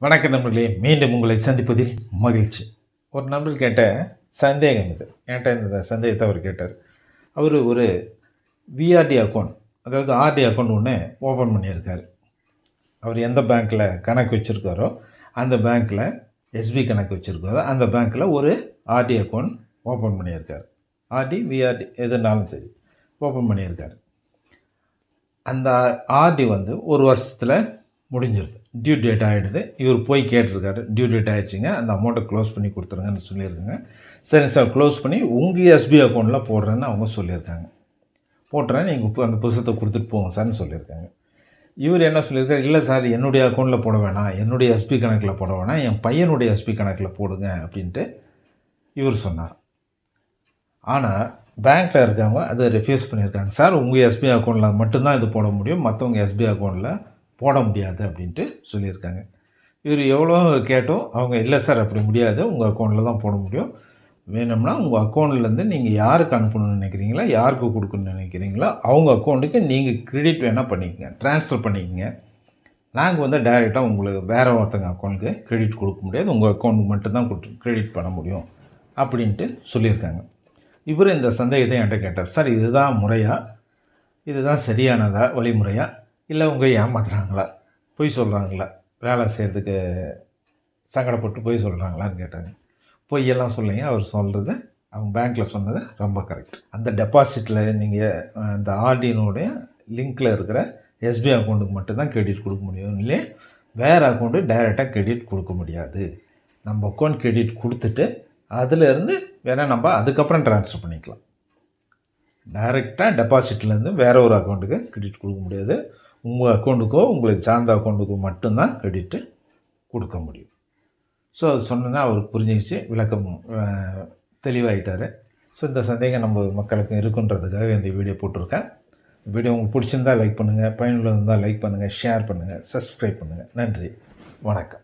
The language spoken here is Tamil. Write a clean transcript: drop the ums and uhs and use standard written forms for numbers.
வணக்கம் நண்பர்களே, மீண்டும் உங்களை சந்திப்பதில் மகிழ்ச்சி. ஒரு நண்பர் கேட்ட சந்தேகம் இது. என்கிட்ட இந்த சந்தேகத்தை அவர் கேட்டார். அவர் ஒரு விஆர்டி அக்கௌண்ட், அதாவது ஆர்டி அக்கௌண்ட் ஒன்று ஓப்பன் பண்ணியிருக்கார். அவர் எந்த பேங்க்கில் கணக்கு வச்சுருக்காரோ அந்த பேங்க்கில் எஸ்பி கணக்கு வச்சுருக்காரோ அந்த பேங்க்கில் ஒரு ஆர்டி அக்கௌண்ட் ஓப்பன் பண்ணியிருக்கார். ஆர்டி விஆர்டி எதுனாலும் சரி ஓப்பன் பண்ணியிருக்கார். அந்த ஆர்டி ஒரு வருஷத்தில் முடிஞ்சிருது, டியூ டேட் ஆகிடுது. இவர் போய் கேட்டிருக்காரு, டியூ டேட் ஆகிடுச்சிங்க, அந்த அமௌண்ட்டை க்ளோஸ் பண்ணி கொடுத்துருங்கன்னு சொல்லியிருக்காங்க. சரி சார், க்ளோஸ் பண்ணி உங்கள் எஸ்பி அக்கௌண்ட்டில் போடுறேன்னு அவங்க சொல்லியிருக்காங்க. போட்டுறேன், நீங்கள் அந்த புத்தகத்தை கொடுத்துட்டு போங்க சார்னு சொல்லியிருக்காங்க. இவர் என்ன சொல்லியிருக்காரு, இல்லை சார் என்னுடைய அக்கௌண்ட்டில் போட வேணாம், என்னுடைய எஸ்பி கணக்கில் போட வேணாம், என் பையனுடைய எஸ்பி கணக்கில் போடுங்க அப்படின்ட்டு இவர் சொன்னார். ஆனால் பேங்க்கில் இருக்கவங்க அதை ரெஃப்யூஸ் பண்ணியிருக்காங்க. சார் உங்கள் எஸ்பி அக்கௌண்ட்டில் மட்டும்தான் இது போட முடியும், மற்றவங்க எஸ்பி அக்கௌண்ட்டில் போட முடியாது அப்படின்ட்டு சொல்லியிருக்காங்க. இவர் எவ்வளோ கேட்டோம், அவங்க இல்லை சார் அப்படி முடியாது, உங்கள் அக்கௌண்ட்டில் தான் போட முடியும், வேணும்னா உங்கள் அக்கௌண்ட்லேருந்து நீங்கள் யாருக்கு அனுப்பணும்னு நினைக்கிறீங்களோ, யாருக்கு கொடுக்கணும்னு நினைக்கிறீங்களோ அவங்க அக்கௌண்ட்டுக்கு நீங்கள் கிரெடிட் வேணால் பண்ணிக்கங்க, ட்ரான்ஸ்ஃபர் பண்ணிக்கங்க. நாங்கள் டைரெக்டாக உங்களுக்கு வேறு ஒருத்தங்க அக்கௌண்ட்டுக்கு கிரெடிட் கொடுக்க முடியாது, உங்கள் அக்கௌண்ட்டுக்கு மட்டும்தான் கிரெடிட் பண்ண முடியும் அப்படின்ட்டு சொல்லியிருக்காங்க. இவர் இந்த சந்தேகத்தை என்கிட்ட கேட்டார். சார் இதுதான் முறையா, இதுதான் சரியானதா வழிமுறையா, இல்லை உங்க ஏமாத்துறாங்களா, பொய் சொல்கிறாங்களா, வேலை செய்கிறதுக்கு சங்கடப்பட்டு பொய் சொல்கிறாங்களான்னு கேட்டாங்க. பொய்யெல்லாம் சொல்லிங்க, அவர் சொல்கிறது அவங்க பேங்க்கில் சொன்னது ரொம்ப கரெக்ட். அந்த டெபாசிட்டில் நீங்கள் அந்த ஆர்டினுடைய லிங்க்கில் இருக்கிற எஸ்பி அக்கௌண்ட்டுக்கு மட்டும்தான் கிரெடிட் கொடுக்க முடியும், இல்லையே வேறு அக்கௌண்ட்டு டைரெக்டாக கிரெடிட் கொடுக்க முடியாது. நம்ம அக்கௌண்ட் கிரெடிட் கொடுத்துட்டு அதிலேருந்து வேணால் நம்ம அதுக்கப்புறம் ட்ரான்ஸ்ஃபர் பண்ணிக்கலாம். டைரெக்டாக டெபாசிட்லேருந்து வேறு ஒரு அக்கௌண்ட்டுக்கு கிரெடிட் கொடுக்க முடியாது, உங்கள் அக்கௌண்ட்டுக்கோ உங்களுக்கு சார்ந்த அக்கௌண்ட்டுக்கோ மட்டும்தான் கிரெடிட்டு கொடுக்க முடியும். ஸோ அது சொன்னோன்னா அவருக்கு புரிஞ்சிச்சு, விளக்கம் தெளிவாகிட்டார். ஸோ இந்த சந்தேகம் நம்ம மக்களுக்கு இருக்குன்றதுக்காக இந்த வீடியோ போட்டிருக்கேன். வீடியோ உங்களுக்கு பிடிச்சிருந்தால் லைக் பண்ணுங்கள், பயனுள்ளதாக இருந்தால் லைக் பண்ணுங்கள், ஷேர் பண்ணுங்கள், சப்ஸ்கிரைப் பண்ணுங்கள். நன்றி, வணக்கம்.